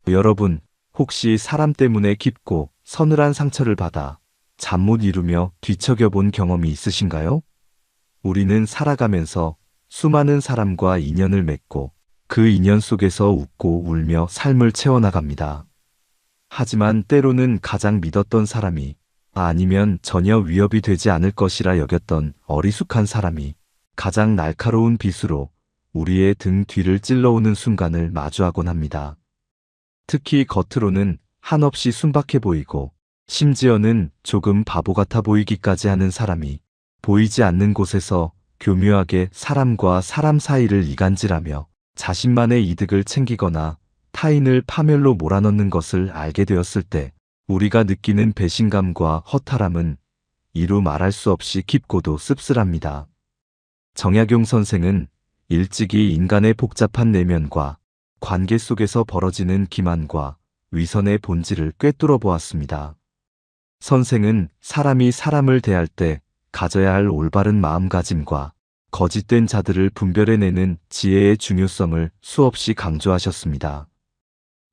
여러분, 혹시 사람 때문에 깊고 서늘한 상처를 받아 잠 못 이루며 뒤척여 본 경험이 있으신가요? 우리는 살아가면서 수많은 사람과 인연을 맺고 그 인연 속에서 웃고 울며 삶을 채워나갑니다. 하지만 때로는 가장 믿었던 사람이 아니면 전혀 위협이 되지 않을 것이라 여겼던 어리숙한 사람이 가장 날카로운 빗으로 우리의 등 뒤를 찔러오는 순간을 마주하곤 합니다. 특히 겉으로는 한없이 순박해 보이고 심지어는 조금 바보 같아 보이기까지 하는 사람이 보이지 않는 곳에서 교묘하게 사람과 사람 사이를 이간질하며 자신만의 이득을 챙기거나 타인을 파멸로 몰아넣는 것을 알게 되었을 때 우리가 느끼는 배신감과 허탈함은 이루 말할 수 없이 깊고도 씁쓸합니다. 정약용 선생은 일찍이 인간의 복잡한 내면과 관계 속에서 벌어지는 기만과 위선의 본질을 꿰뚫어 보았습니다. 선생은 사람이 사람을 대할 때 가져야 할 올바른 마음가짐과 거짓된 자들을 분별해내는 지혜의 중요성을 수없이 강조하셨습니다.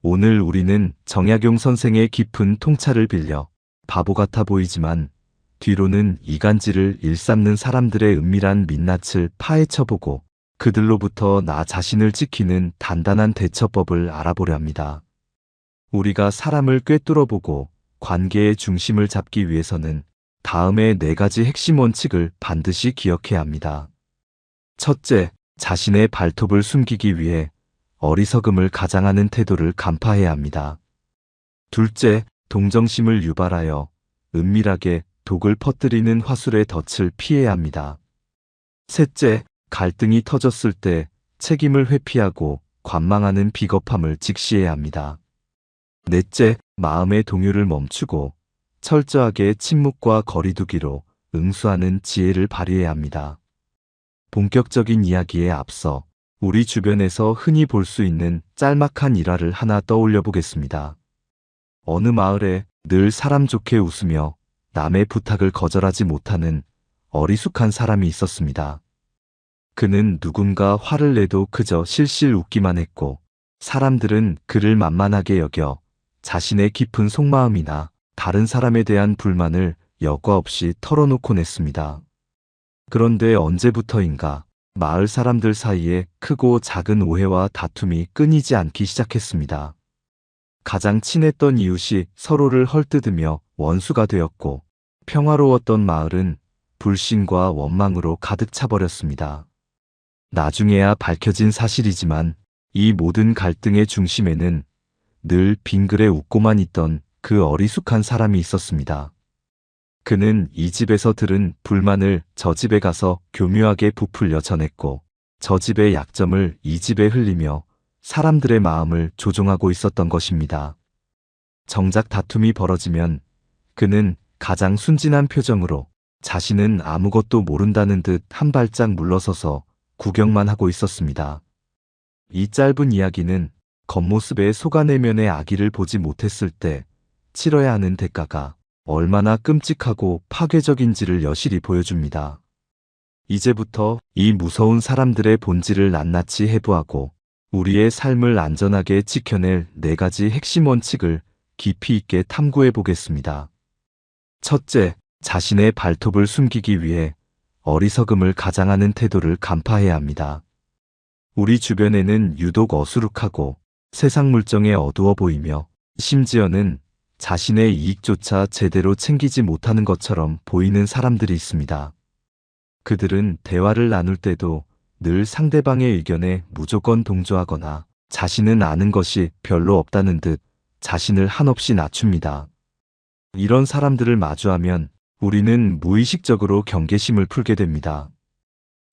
오늘 우리는 정약용 선생의 깊은 통찰을 빌려 바보 같아 보이지만 뒤로는 이간질을 일삼는 사람들의 은밀한 민낯을 파헤쳐보고 그들로부터 나 자신을 지키는 단단한 대처법을 알아보려 합니다. 우리가 사람을 꿰뚫어보고 관계의 중심을 잡기 위해서는 다음의 4가지 핵심 원칙을 반드시 기억해야 합니다. 첫째, 자신의 발톱을 숨기기 위해 어리석음을 가장하는 태도를 간파해야 합니다. 둘째, 동정심을 유발하여 은밀하게 독을 퍼뜨리는 화술의 덫을 피해야 합니다. 셋째, 갈등이 터졌을 때 책임을 회피하고 관망하는 비겁함을 직시해야 합니다. 넷째, 마음의 동요를 멈추고 철저하게 침묵과 거리두기로 응수하는 지혜를 발휘해야 합니다. 본격적인 이야기에 앞서 우리 주변에서 흔히 볼 수 있는 짤막한 일화를 하나 떠올려 보겠습니다. 어느 마을에 늘 사람 좋게 웃으며 남의 부탁을 거절하지 못하는 어리숙한 사람이 있었습니다. 그는 누군가 화를 내도 그저 실실 웃기만 했고 사람들은 그를 만만하게 여겨 자신의 깊은 속마음이나 다른 사람에 대한 불만을 여과 없이 털어놓곤 했습니다. 그런데 언제부터인가 마을 사람들 사이에 크고 작은 오해와 다툼이 끊이지 않기 시작했습니다. 가장 친했던 이웃이 서로를 헐뜯으며 원수가 되었고 평화로웠던 마을은 불신과 원망으로 가득 차버렸습니다. 나중에야 밝혀진 사실이지만 이 모든 갈등의 중심에는 늘 빙그레 웃고만 있던 그 어리숙한 사람이 있었습니다. 그는 이 집에서 들은 불만을 저 집에 가서 교묘하게 부풀려 전했고 저 집의 약점을 이 집에 흘리며 사람들의 마음을 조종하고 있었던 것입니다. 정작 다툼이 벌어지면 그는 가장 순진한 표정으로 자신은 아무것도 모른다는 듯 한 발짝 물러서서 구경만 하고 있었습니다. 이 짧은 이야기는 겉모습의 속아내면의 악의를 보지 못했을 때 치러야 하는 대가가 얼마나 끔찍하고 파괴적인지를 여실히 보여줍니다. 이제부터 이 무서운 사람들의 본질을 낱낱이 해부하고 우리의 삶을 안전하게 지켜낼 4가지 핵심 원칙을 깊이 있게 탐구해 보겠습니다. 첫째, 자신의 발톱을 숨기기 위해 어리석음을 가장하는 태도를 간파해야 합니다. 우리 주변에는 유독 어수룩하고 세상 물정에 어두워 보이며 심지어는 자신의 이익조차 제대로 챙기지 못하는 것처럼 보이는 사람들이 있습니다. 그들은 대화를 나눌 때도 늘 상대방의 의견에 무조건 동조하거나 자신은 아는 것이 별로 없다는 듯 자신을 한없이 낮춥니다. 이런 사람들을 마주하면 우리는 무의식적으로 경계심을 풀게 됩니다.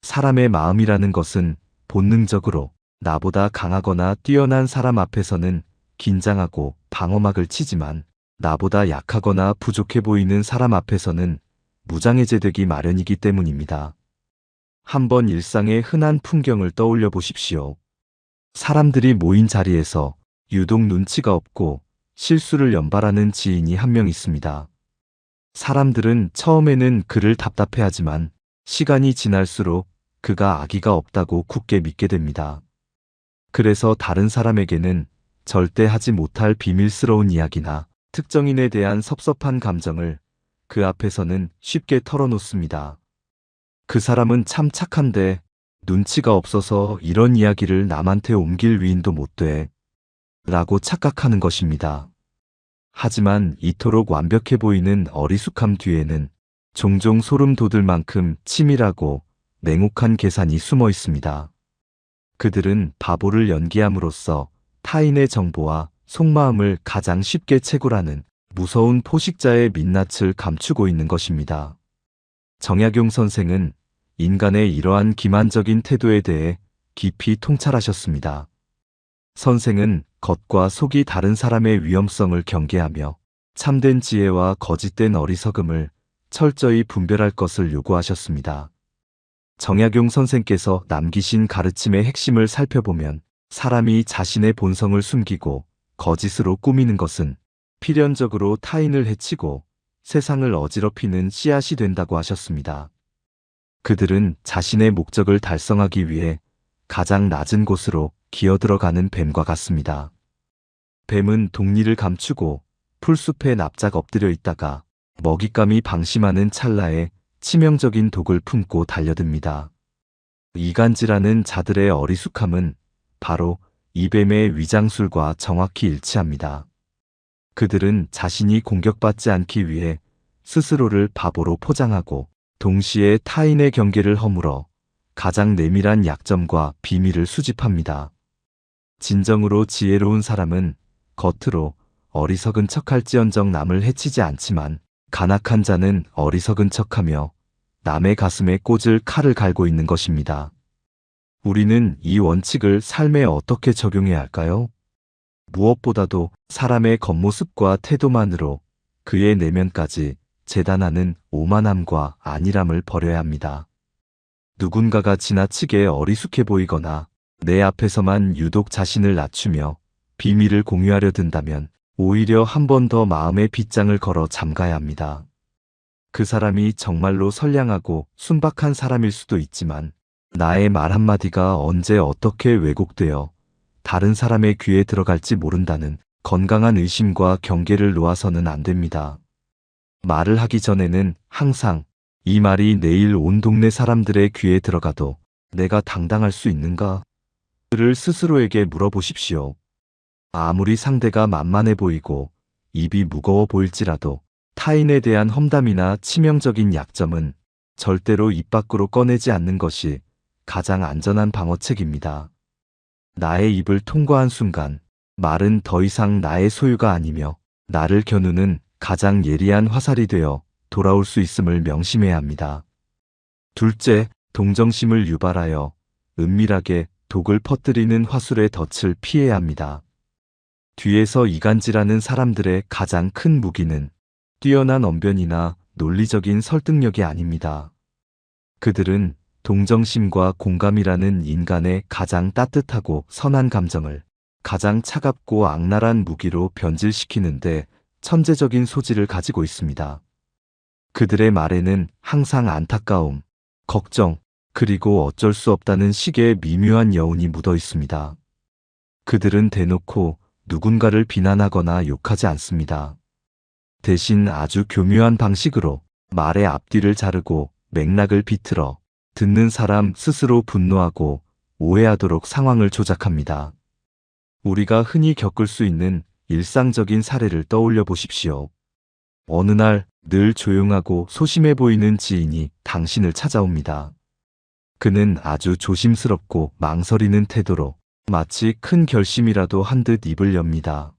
사람의 마음이라는 것은 본능적으로 나보다 강하거나 뛰어난 사람 앞에서는 긴장하고 방어막을 치지만 나보다 약하거나 부족해 보이는 사람 앞에서는 무장해제되기 마련이기 때문입니다. 한번 일상의 흔한 풍경을 떠올려 보십시오. 사람들이 모인 자리에서 유독 눈치가 없고 실수를 연발하는 지인이 한 명 있습니다. 사람들은 처음에는 그를 답답해하지만 시간이 지날수록 그가 악의가 없다고 굳게 믿게 됩니다. 그래서 다른 사람에게는 절대 하지 못할 비밀스러운 이야기나 특정인에 대한 섭섭한 감정을 그 앞에서는 쉽게 털어놓습니다. 그 사람은 참 착한데 눈치가 없어서 이런 이야기를 남한테 옮길 위인도 못 돼. 라고 착각하는 것입니다. 하지만 이토록 완벽해 보이는 어리숙함 뒤에는 종종 소름 돋을 만큼 치밀하고 냉혹한 계산이 숨어 있습니다. 그들은 바보를 연기함으로써 타인의 정보와 속마음을 가장 쉽게 채굴하는 무서운 포식자의 민낯을 감추고 있는 것입니다. 정약용 선생은 인간의 이러한 기만적인 태도에 대해 깊이 통찰하셨습니다. 선생은 겉과 속이 다른 사람의 위험성을 경계하며 참된 지혜와 거짓된 어리석음을 철저히 분별할 것을 요구하셨습니다. 정약용 선생께서 남기신 가르침의 핵심을 살펴보면 사람이 자신의 본성을 숨기고 거짓으로 꾸미는 것은 필연적으로 타인을 해치고 세상을 어지럽히는 씨앗이 된다고 하셨습니다. 그들은 자신의 목적을 달성하기 위해 가장 낮은 곳으로 기어들어가는 뱀과 같습니다. 뱀은 독리를 감추고 풀숲에 납작 엎드려 있다가 먹잇감이 방심하는 찰나에 치명적인 독을 품고 달려듭니다. 이간질하는 자들의 어리숙함은 바로 이 뱀의 위장술과 정확히 일치합니다. 그들은 자신이 공격받지 않기 위해 스스로를 바보로 포장하고 동시에 타인의 경계를 허물어 가장 내밀한 약점과 비밀을 수집합니다. 진정으로 지혜로운 사람은 겉으로 어리석은 척할지언정 남을 해치지 않지만 간악한 자는 어리석은 척하며 남의 가슴에 꽂을 칼을 갈고 있는 것입니다. 우리는 이 원칙을 삶에 어떻게 적용해야 할까요? 무엇보다도 사람의 겉모습과 태도만으로 그의 내면까지 재단하는 오만함과 안일함을 버려야 합니다. 누군가가 지나치게 어리숙해 보이거나 내 앞에서만 유독 자신을 낮추며 비밀을 공유하려 든다면 오히려 한 번 더 마음의 빗장을 걸어 잠가야 합니다. 그 사람이 정말로 선량하고 순박한 사람일 수도 있지만 나의 말 한마디가 언제 어떻게 왜곡되어 다른 사람의 귀에 들어갈지 모른다는 건강한 의심과 경계를 놓아서는 안 됩니다. 말을 하기 전에는 항상 이 말이 내일 온 동네 사람들의 귀에 들어가도 내가 당당할 수 있는가? 를 스스로에게 물어보십시오. 아무리 상대가 만만해 보이고 입이 무거워 보일지라도 타인에 대한 험담이나 치명적인 약점은 절대로 입 밖으로 꺼내지 않는 것이 가장 안전한 방어책입니다. 나의 입을 통과한 순간 말은 더 이상 나의 소유가 아니며 나를 겨누는 가장 예리한 화살이 되어 돌아올 수 있음을 명심해야 합니다. 둘째, 동정심을 유발하여 은밀하게 독을 퍼뜨리는 화술의 덫을 피해야 합니다. 뒤에서 이간질하는 사람들의 가장 큰 무기는 뛰어난 언변이나 논리적인 설득력이 아닙니다. 그들은 동정심과 공감이라는 인간의 가장 따뜻하고 선한 감정을 가장 차갑고 악랄한 무기로 변질시키는데 천재적인 소질을 가지고 있습니다. 그들의 말에는 항상 안타까움, 걱정, 그리고 어쩔 수 없다는 식의 미묘한 여운이 묻어 있습니다. 그들은 대놓고 누군가를 비난하거나 욕하지 않습니다. 대신 아주 교묘한 방식으로 말의 앞뒤를 자르고 맥락을 비틀어 듣는 사람 스스로 분노하고 오해하도록 상황을 조작합니다. 우리가 흔히 겪을 수 있는 일상적인 사례를 떠올려 보십시오. 어느 날 늘 조용하고 소심해 보이는 지인이 당신을 찾아옵니다. 그는 아주 조심스럽고 망설이는 태도로 마치 큰 결심이라도 한 듯 입을 엽니다.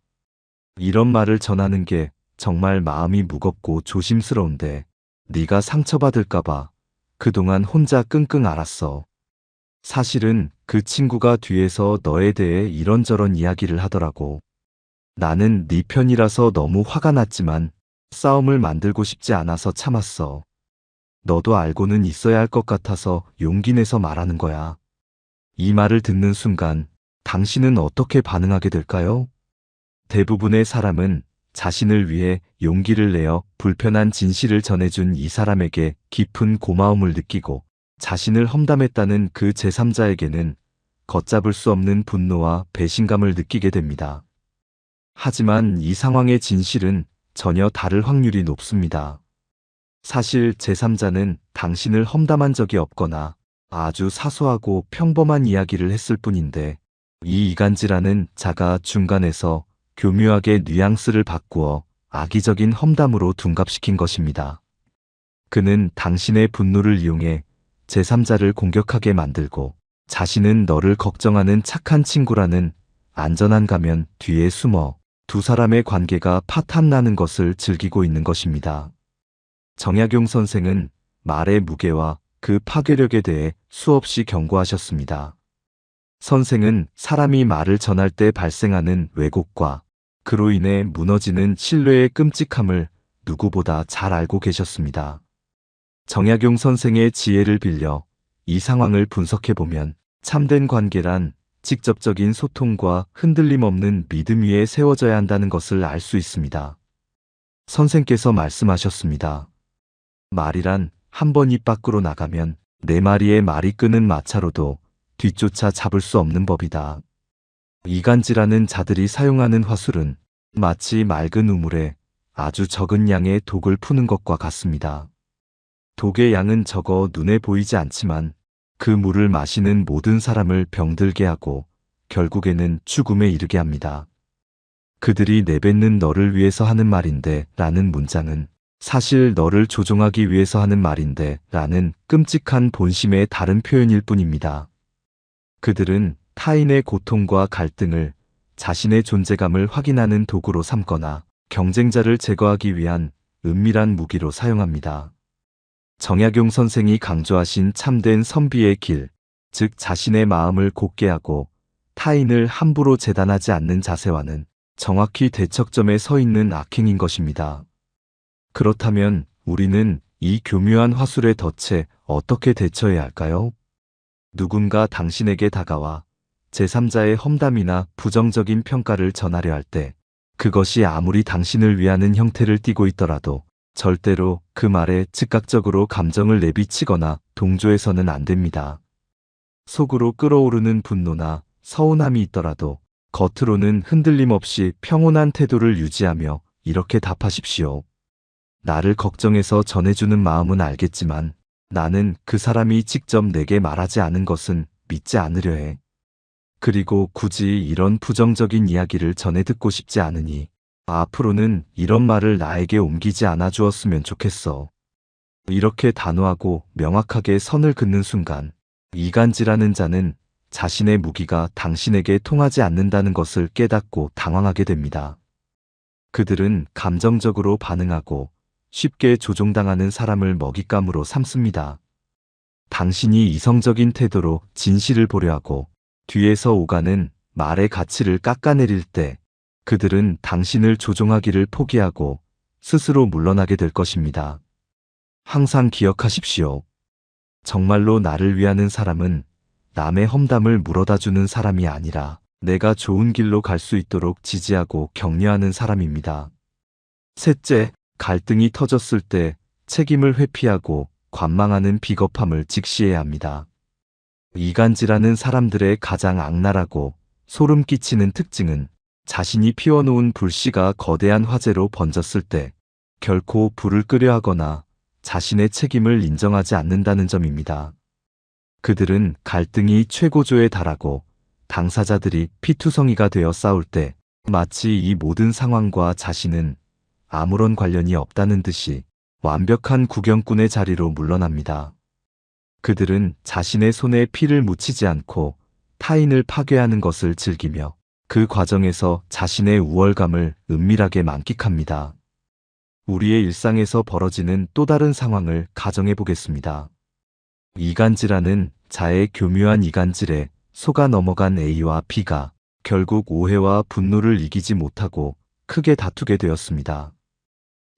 이런 말을 전하는 게 정말 마음이 무겁고 조심스러운데 네가 상처받을까봐 그동안 혼자 끙끙 앓았어. 사실은 그 친구가 뒤에서 너에 대해 이런저런 이야기를 하더라고. 나는 네 편이라서 너무 화가 났지만 싸움을 만들고 싶지 않아서 참았어. 너도 알고는 있어야 할 것 같아서 용기 내서 말하는 거야. 이 말을 듣는 순간 당신은 어떻게 반응하게 될까요? 대부분의 사람은 자신을 위해 용기를 내어 불편한 진실을 전해준 이 사람에게 깊은 고마움을 느끼고 자신을 험담했다는 그 제3자에게는 걷잡을 수 없는 분노와 배신감을 느끼게 됩니다. 하지만 이 상황의 진실은 전혀 다를 확률이 높습니다. 사실 제3자는 당신을 험담한 적이 없거나 아주 사소하고 평범한 이야기를 했을 뿐인데, 이 이간질하는 자가 중간에서 교묘하게 뉘앙스를 바꾸어 악의적인 험담으로 둔갑시킨 것입니다. 그는 당신의 분노를 이용해 제3자를 공격하게 만들고, 자신은 너를 걱정하는 착한 친구라는 안전한 가면 뒤에 숨어 두 사람의 관계가 파탄나는 것을 즐기고 있는 것입니다. 정약용 선생은 말의 무게와 그 파괴력에 대해 수없이 경고하셨습니다. 선생은 사람이 말을 전할 때 발생하는 왜곡과 그로 인해 무너지는 신뢰의 끔찍함을 누구보다 잘 알고 계셨습니다. 정약용 선생의 지혜를 빌려 이 상황을 분석해보면 참된 관계란 직접적인 소통과 흔들림 없는 믿음 위에 세워져야 한다는 것을 알 수 있습니다. 선생께서 말씀하셨습니다. 말이란 한 번 입 밖으로 나가면 네 마리의 말이 끄는 마차로도 뒤쫓아 잡을 수 없는 법이다. 이간질하는 자들이 사용하는 화술은 마치 맑은 우물에 아주 적은 양의 독을 푸는 것과 같습니다. 독의 양은 적어 눈에 보이지 않지만 그 물을 마시는 모든 사람을 병들게 하고 결국에는 죽음에 이르게 합니다. 그들이 내뱉는 너를 위해서 하는 말인데 라는 문장은 사실 너를 조종하기 위해서 하는 말인데 라는 끔찍한 본심의 다른 표현일 뿐입니다. 그들은 타인의 고통과 갈등을 자신의 존재감을 확인하는 도구로 삼거나 경쟁자를 제거하기 위한 은밀한 무기로 사용합니다. 정약용 선생이 강조하신 참된 선비의 길, 즉 자신의 마음을 곧게 하고 타인을 함부로 재단하지 않는 자세와는 정확히 대척점에 서 있는 악행인 것입니다. 그렇다면 우리는 이 교묘한 화술에 덫에 어떻게 대처해야 할까요? 누군가 당신에게 다가와 제3자의 험담이나 부정적인 평가를 전하려 할 때 그것이 아무리 당신을 위하는 형태를 띠고 있더라도 절대로 그 말에 즉각적으로 감정을 내비치거나 동조해서는 안 됩니다. 속으로 끓어오르는 분노나 서운함이 있더라도 겉으로는 흔들림 없이 평온한 태도를 유지하며 이렇게 답하십시오. 나를 걱정해서 전해주는 마음은 알겠지만 나는 그 사람이 직접 내게 말하지 않은 것은 믿지 않으려 해. 그리고 굳이 이런 부정적인 이야기를 전해 듣고 싶지 않으니 앞으로는 이런 말을 나에게 옮기지 않아 주었으면 좋겠어. 이렇게 단호하고 명확하게 선을 긋는 순간 이간질하는 자는 자신의 무기가 당신에게 통하지 않는다는 것을 깨닫고 당황하게 됩니다. 그들은 감정적으로 반응하고 쉽게 조종당하는 사람을 먹잇감으로 삼습니다. 당신이 이성적인 태도로 진실을 보려 하고 뒤에서 오가는 말의 가치를 깎아내릴 때 그들은 당신을 조종하기를 포기하고 스스로 물러나게 될 것입니다. 항상 기억하십시오. 정말로 나를 위하는 사람은 남의 험담을 물어다주는 사람이 아니라 내가 좋은 길로 갈 수 있도록 지지하고 격려하는 사람입니다. 셋째, 갈등이 터졌을 때 책임을 회피하고 관망하는 비겁함을 직시해야 합니다. 이간질하는 사람들의 가장 악랄하고 소름 끼치는 특징은 자신이 피워놓은 불씨가 거대한 화재로 번졌을 때 결코 불을 끄려 하거나 자신의 책임을 인정하지 않는다는 점입니다. 그들은 갈등이 최고조에 달하고 당사자들이 피투성이가 되어 싸울 때 마치 이 모든 상황과 자신은 아무런 관련이 없다는 듯이 완벽한 구경꾼의 자리로 물러납니다. 그들은 자신의 손에 피를 묻히지 않고 타인을 파괴하는 것을 즐기며 그 과정에서 자신의 우월감을 은밀하게 만끽합니다. 우리의 일상에서 벌어지는 또 다른 상황을 가정해 보겠습니다. 이간질하는 자의 교묘한 이간질에 속아 넘어간 A와 B가 결국 오해와 분노를 이기지 못하고 크게 다투게 되었습니다.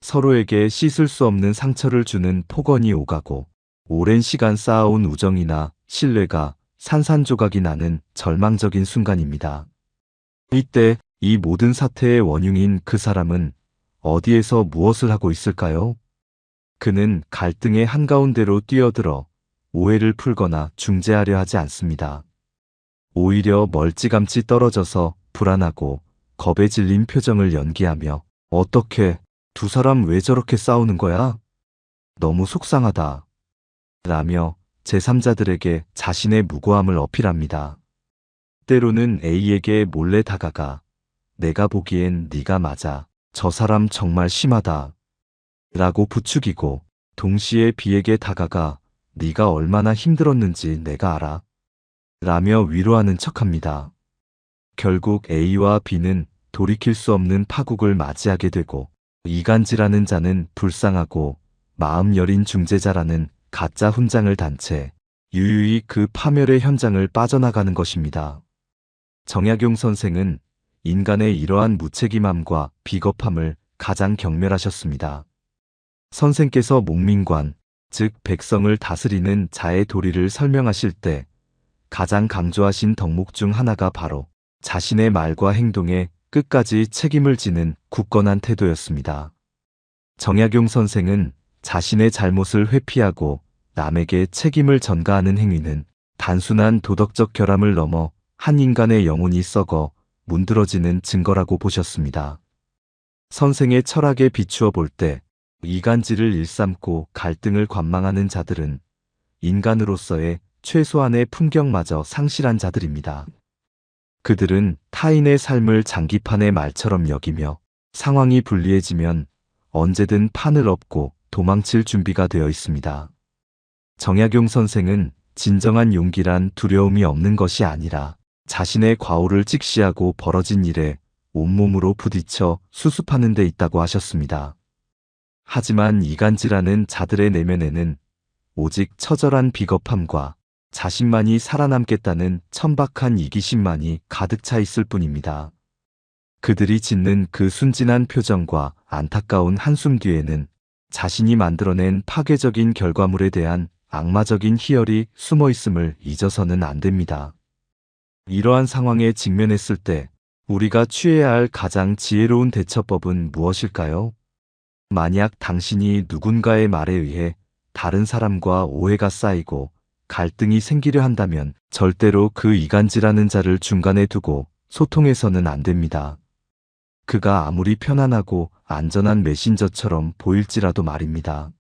서로에게 씻을 수 없는 상처를 주는 폭언이 오가고 오랜 시간 쌓아온 우정이나 신뢰가 산산조각이 나는 절망적인 순간입니다. 이때 이 모든 사태의 원흉인 그 사람은 어디에서 무엇을 하고 있을까요? 그는 갈등의 한가운데로 뛰어들어 오해를 풀거나 중재하려 하지 않습니다. 오히려 멀찌감치 떨어져서 불안하고 겁에 질린 표정을 연기하며 어떻게 두 사람 왜 저렇게 싸우는 거야? 너무 속상하다. 라며 제3자들에게 자신의 무고함을 어필합니다. 때로는 A에게 몰래 다가가 내가 보기엔 네가 맞아. 저 사람 정말 심하다. 라고 부추기고 동시에 B에게 다가가 네가 얼마나 힘들었는지 내가 알아. 라며 위로하는 척합니다. 결국 A와 B는 돌이킬 수 없는 파국을 맞이하게 되고 이간질하는 자는 불쌍하고 마음 여린 중재자라는 가짜 훈장을 단 채 유유히 그 파멸의 현장을 빠져나가는 것입니다. 정약용 선생은 인간의 이러한 무책임함과 비겁함을 가장 경멸하셨습니다. 선생께서 목민관, 즉 백성을 다스리는 자의 도리를 설명하실 때 가장 강조하신 덕목 중 하나가 바로 자신의 말과 행동에 끝까지 책임을 지는 굳건한 태도였습니다. 정약용 선생은 자신의 잘못을 회피하고 남에게 책임을 전가하는 행위는 단순한 도덕적 결함을 넘어 한 인간의 영혼이 썩어 문드러지는 증거라고 보셨습니다. 선생의 철학에 비추어 볼 때 이간질을 일삼고 갈등을 관망하는 자들은 인간으로서의 최소한의 품격마저 상실한 자들입니다. 그들은 타인의 삶을 장기판의 말처럼 여기며 상황이 불리해지면 언제든 판을 엎고 도망칠 준비가 되어 있습니다. 정약용 선생은 진정한 용기란 두려움이 없는 것이 아니라 자신의 과오를 직시하고 벌어진 일에 온몸으로 부딪혀 수습하는 데 있다고 하셨습니다. 하지만 이간질하는 자들의 내면에는 오직 처절한 비겁함과 자신만이 살아남겠다는 천박한 이기심만이 가득 차 있을 뿐입니다. 그들이 짓는 그 순진한 표정과 안타까운 한숨 뒤에는 자신이 만들어낸 파괴적인 결과물에 대한 악마적인 희열이 숨어 있음을 잊어서는 안 됩니다. 이러한 상황에 직면했을 때 우리가 취해야 할 가장 지혜로운 대처법은 무엇일까요? 만약 당신이 누군가의 말에 의해 다른 사람과 오해가 쌓이고 갈등이 생기려 한다면 절대로 그 이간질하는 자를 중간에 두고 소통해서는 안 됩니다. 그가 아무리 편안하고 안전한 메신저처럼 보일지라도 말입니다.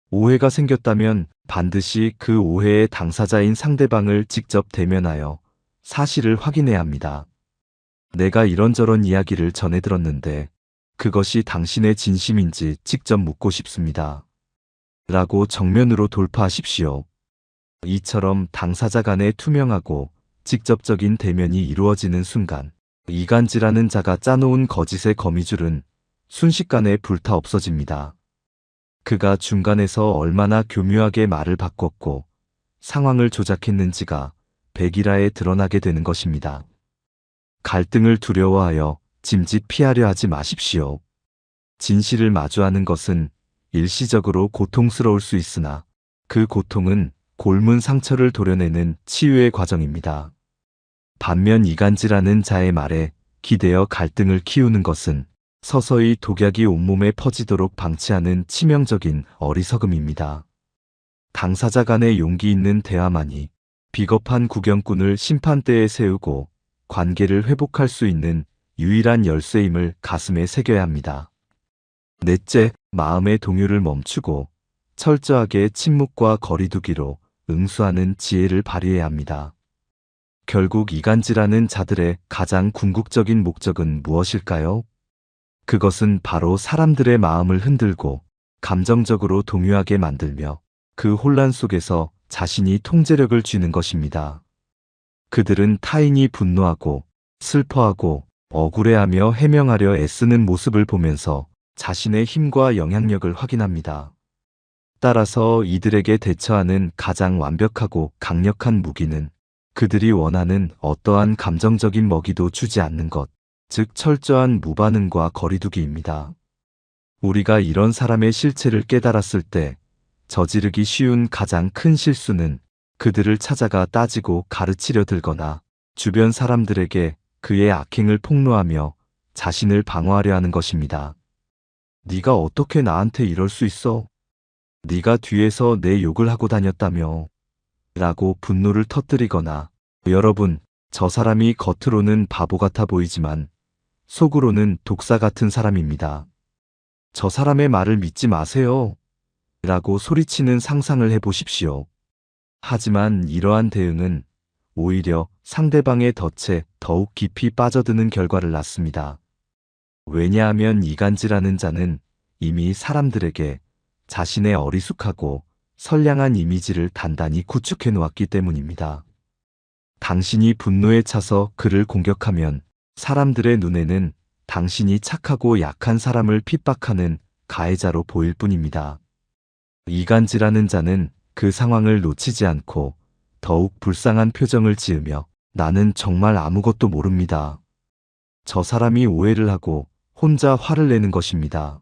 오해가 생겼다면 반드시 그 오해의 당사자인 상대방을 직접 대면하여 사실을 확인해야 합니다. 내가 이런저런 이야기를 전해 들었는데 그것이 당신의 진심인지 직접 묻고 싶습니다. 라고 정면으로 돌파하십시오. 이처럼 당사자 간의 투명하고 직접적인 대면이 이루어지는 순간 이간질하는 자가 짜놓은 거짓의 거미줄은 순식간에 불타 없어집니다. 그가 중간에서 얼마나 교묘하게 말을 바꿨고 상황을 조작했는지가 백일하에 드러나게 되는 것입니다. 갈등을 두려워하여 짐짓 피하려 하지 마십시오. 진실을 마주하는 것은 일시적으로 고통스러울 수 있으나 그 고통은 골문 상처를 도려내는 치유의 과정입니다. 반면 이간질하는 자의 말에 기대어 갈등을 키우는 것은 서서히 독약이 온몸에 퍼지도록 방치하는 치명적인 어리석음입니다. 당사자 간의 용기 있는 대화만이 비겁한 구경꾼을 심판대에 세우고 관계를 회복할 수 있는 유일한 열쇠임을 가슴에 새겨야 합니다. 넷째, 마음의 동요를 멈추고 철저하게 침묵과 거리두기로 응수하는 지혜를 발휘해야 합니다. 결국 이간질하는 자들의 가장 궁극적인 목적은 무엇일까요? 그것은 바로 사람들의 마음을 흔들고 감정적으로 동요하게 만들며 그 혼란 속에서 자신이 통제력을 쥐는 것입니다. 그들은 타인이 분노하고 슬퍼하고 억울해하며 해명하려 애쓰는 모습을 보면서 자신의 힘과 영향력을 확인합니다. 따라서 이들에게 대처하는 가장 완벽하고 강력한 무기는 그들이 원하는 어떠한 감정적인 먹이도 주지 않는 것, 즉 철저한 무반응과 거리두기입니다. 우리가 이런 사람의 실체를 깨달았을 때 저지르기 쉬운 가장 큰 실수는 그들을 찾아가 따지고 가르치려 들거나 주변 사람들에게 그의 악행을 폭로하며 자신을 방어하려 하는 것입니다. 네가 어떻게 나한테 이럴 수 있어? 네가 뒤에서 내 욕을 하고 다녔다며? 라고 분노를 터뜨리거나 여러분, 저 사람이 겉으로는 바보 같아 보이지만 속으로는 독사 같은 사람입니다. 저 사람의 말을 믿지 마세요. 라고 소리치는 상상을 해보십시오. 하지만 이러한 대응은 오히려 상대방의 덫에 더욱 깊이 빠져드는 결과를 낳습니다. 왜냐하면 이간질하는 자는 이미 사람들에게 자신의 어리숙하고 선량한 이미지를 단단히 구축해 놓았기 때문입니다. 당신이 분노에 차서 그를 공격하면 사람들의 눈에는 당신이 착하고 약한 사람을 핍박하는 가해자로 보일 뿐입니다. 이간질하는 자는 그 상황을 놓치지 않고 더욱 불쌍한 표정을 지으며 나는 정말 아무것도 모릅니다. 저 사람이 오해를 하고 혼자 화를 내는 것입니다.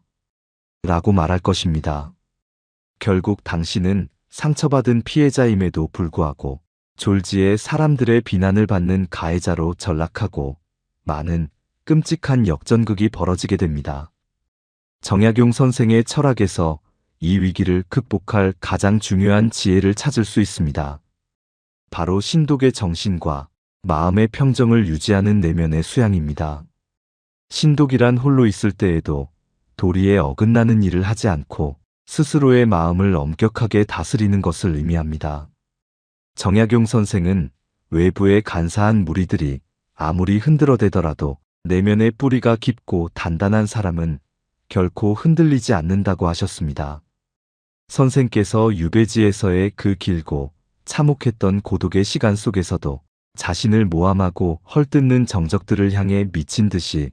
라고 말할 것입니다. 결국 당신은 상처받은 피해자임에도 불구하고 졸지에 사람들의 비난을 받는 가해자로 전락하고 많은 끔찍한 역전극이 벌어지게 됩니다. 정약용 선생의 철학에서 이 위기를 극복할 가장 중요한 지혜를 찾을 수 있습니다. 바로 신독의 정신과 마음의 평정을 유지하는 내면의 수양입니다. 신독이란 홀로 있을 때에도 도리에 어긋나는 일을 하지 않고 스스로의 마음을 엄격하게 다스리는 것을 의미합니다. 정약용 선생은 외부의 간사한 무리들이 아무리 흔들어대더라도 내면의 뿌리가 깊고 단단한 사람은 결코 흔들리지 않는다고 하셨습니다. 선생께서 유배지에서의 그 길고 참혹했던 고독의 시간 속에서도 자신을 모함하고 헐뜯는 정적들을 향해 미친 듯이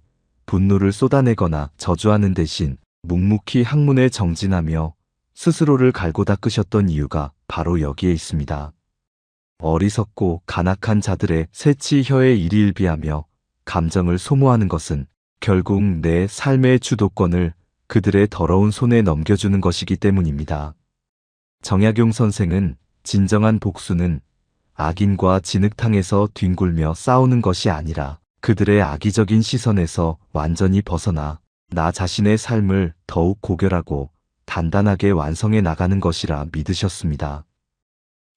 분노를 쏟아내거나 저주하는 대신 묵묵히 학문에 정진하며 스스로를 갈고 닦으셨던 이유가 바로 여기에 있습니다. 어리석고 간악한 자들의 새치혀에 일희일비하며 감정을 소모하는 것은 결국 내 삶의 주도권을 그들의 더러운 손에 넘겨주는 것이기 때문입니다. 정약용 선생은 진정한 복수는 악인과 진흙탕에서 뒹굴며 싸우는 것이 아니라 그들의 악의적인 시선에서 완전히 벗어나 나 자신의 삶을 더욱 고결하고 단단하게 완성해 나가는 것이라 믿으셨습니다.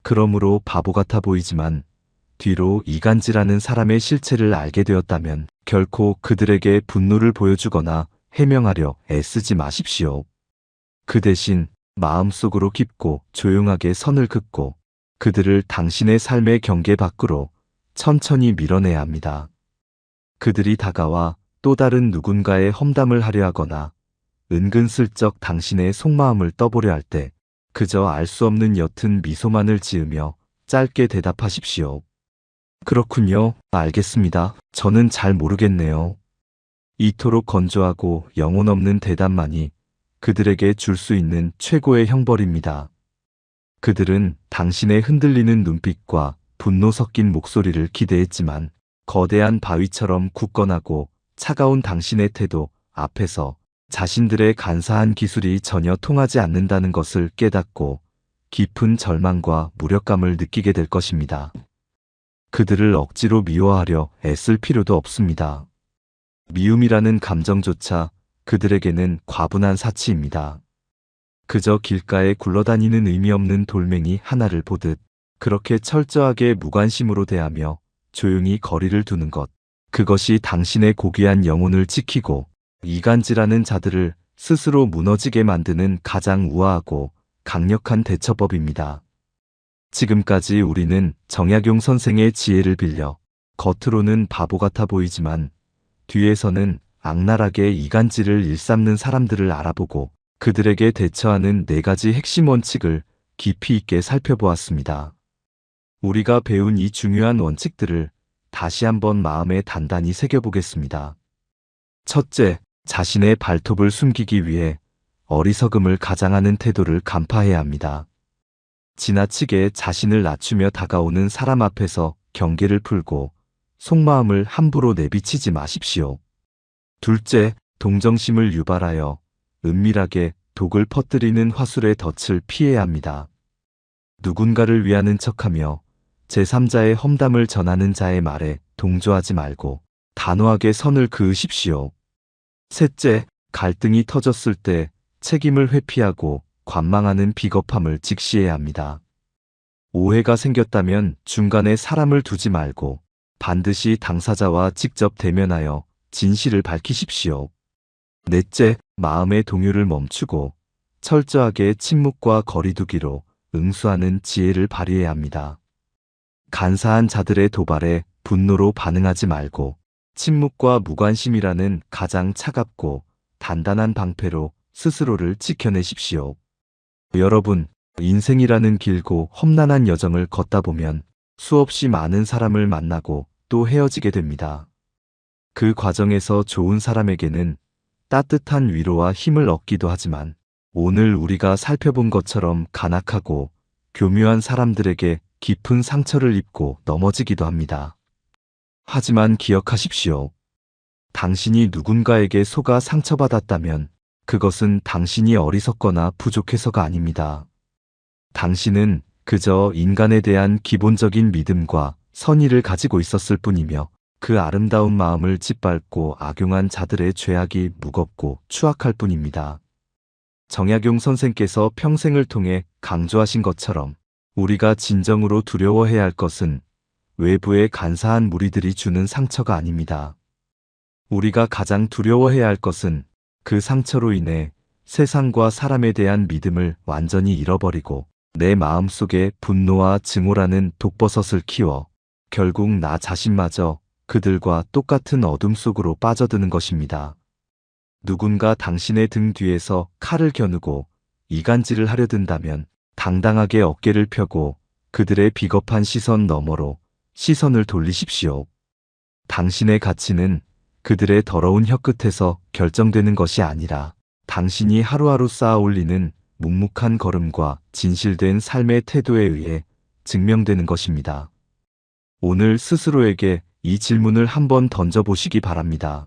그러므로 바보 같아 보이지만 뒤로 이간질하는 사람의 실체를 알게 되었다면 결코 그들에게 분노를 보여주거나 해명하려 애쓰지 마십시오. 그 대신 마음속으로 깊고 조용하게 선을 긋고 그들을 당신의 삶의 경계 밖으로 천천히 밀어내야 합니다. 그들이 다가와 또 다른 누군가의 험담을 하려 하거나 은근슬쩍 당신의 속마음을 떠보려 할 때 그저 알 수 없는 옅은 미소만을 지으며 짧게 대답하십시오. 그렇군요. 알겠습니다. 저는 잘 모르겠네요. 이토록 건조하고 영혼 없는 대답만이 그들에게 줄 수 있는 최고의 형벌입니다. 그들은 당신의 흔들리는 눈빛과 분노 섞인 목소리를 기대했지만 거대한 바위처럼 굳건하고 차가운 당신의 태도 앞에서 자신들의 간사한 기술이 전혀 통하지 않는다는 것을 깨닫고 깊은 절망과 무력감을 느끼게 될 것입니다. 그들을 억지로 미워하려 애쓸 필요도 없습니다. 미움이라는 감정조차 그들에게는 과분한 사치입니다. 그저 길가에 굴러다니는 의미 없는 돌멩이 하나를 보듯 그렇게 철저하게 무관심으로 대하며 조용히 거리를 두는 것, 그것이 당신의 고귀한 영혼을 지키고 이간질하는 자들을 스스로 무너지게 만드는 가장 우아하고 강력한 대처법입니다. 지금까지 우리는 정약용 선생의 지혜를 빌려 겉으로는 바보 같아 보이지만 뒤에서는 악랄하게 이간질을 일삼는 사람들을 알아보고 그들에게 대처하는 4가지 핵심 원칙을 깊이 있게 살펴보았습니다. 우리가 배운 이 중요한 원칙들을 다시 한번 마음에 단단히 새겨보겠습니다. 첫째, 자신의 발톱을 숨기기 위해 어리석음을 가장하는 태도를 간파해야 합니다. 지나치게 자신을 낮추며 다가오는 사람 앞에서 경계를 풀고 속마음을 함부로 내비치지 마십시오. 둘째, 동정심을 유발하여 은밀하게 독을 퍼뜨리는 화술의 덫을 피해야 합니다. 누군가를 위하는 척하며 제3자의 험담을 전하는 자의 말에 동조하지 말고 단호하게 선을 그으십시오. 셋째, 갈등이 터졌을 때 책임을 회피하고 관망하는 비겁함을 직시해야 합니다. 오해가 생겼다면 중간에 사람을 두지 말고 반드시 당사자와 직접 대면하여 진실을 밝히십시오. 넷째, 마음의 동요를 멈추고 철저하게 침묵과 거리두기로 응수하는 지혜를 발휘해야 합니다. 간사한 자들의 도발에 분노로 반응하지 말고 침묵과 무관심이라는 가장 차갑고 단단한 방패로 스스로를 지켜내십시오. 여러분, 인생이라는 길고 험난한 여정을 걷다 보면 수없이 많은 사람을 만나고 또 헤어지게 됩니다. 그 과정에서 좋은 사람에게는 따뜻한 위로와 힘을 얻기도 하지만 오늘 우리가 살펴본 것처럼 간악하고 교묘한 사람들에게 깊은 상처를 입고 넘어지기도 합니다. 하지만 기억하십시오. 당신이 누군가에게 속아 상처받았다면 그것은 당신이 어리석거나 부족해서가 아닙니다. 당신은 그저 인간에 대한 기본적인 믿음과 선의를 가지고 있었을 뿐이며 그 아름다운 마음을 짓밟고 악용한 자들의 죄악이 무겁고 추악할 뿐입니다. 정약용 선생께서 평생을 통해 강조하신 것처럼 우리가 진정으로 두려워해야 할 것은 외부의 간사한 무리들이 주는 상처가 아닙니다. 우리가 가장 두려워해야 할 것은 그 상처로 인해 세상과 사람에 대한 믿음을 완전히 잃어버리고 내 마음속에 분노와 증오라는 독버섯을 키워 결국 나 자신마저 그들과 똑같은 어둠 속으로 빠져드는 것입니다. 누군가 당신의 등 뒤에서 칼을 겨누고 이간질을 하려 든다면 당당하게 어깨를 펴고 그들의 비겁한 시선 너머로 시선을 돌리십시오. 당신의 가치는 그들의 더러운 혀끝에서 결정되는 것이 아니라 당신이 하루하루 쌓아 올리는 묵묵한 걸음과 진실된 삶의 태도에 의해 증명되는 것입니다. 오늘 스스로에게 이 질문을 한번 던져보시기 바랍니다.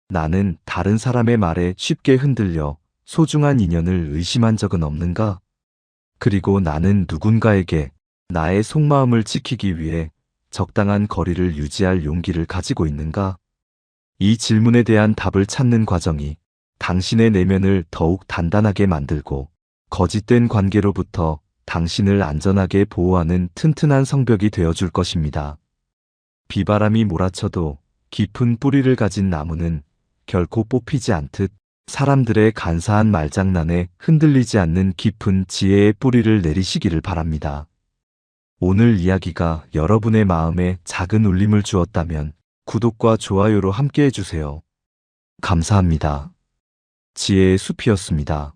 나는 다른 사람의 말에 쉽게 흔들려 소중한 인연을 의심한 적은 없는가? 그리고 나는 누군가에게 나의 속마음을 지키기 위해 적당한 거리를 유지할 용기를 가지고 있는가? 이 질문에 대한 답을 찾는 과정이 당신의 내면을 더욱 단단하게 만들고 거짓된 관계로부터 당신을 안전하게 보호하는 튼튼한 성벽이 되어줄 것입니다. 비바람이 몰아쳐도 깊은 뿌리를 가진 나무는 결코 뽑히지 않듯 사람들의 간사한 말장난에 흔들리지 않는 깊은 지혜의 뿌리를 내리시기를 바랍니다. 오늘 이야기가 여러분의 마음에 작은 울림을 주었다면 구독과 좋아요로 함께 해주세요. 감사합니다. 지혜의 숲이었습니다.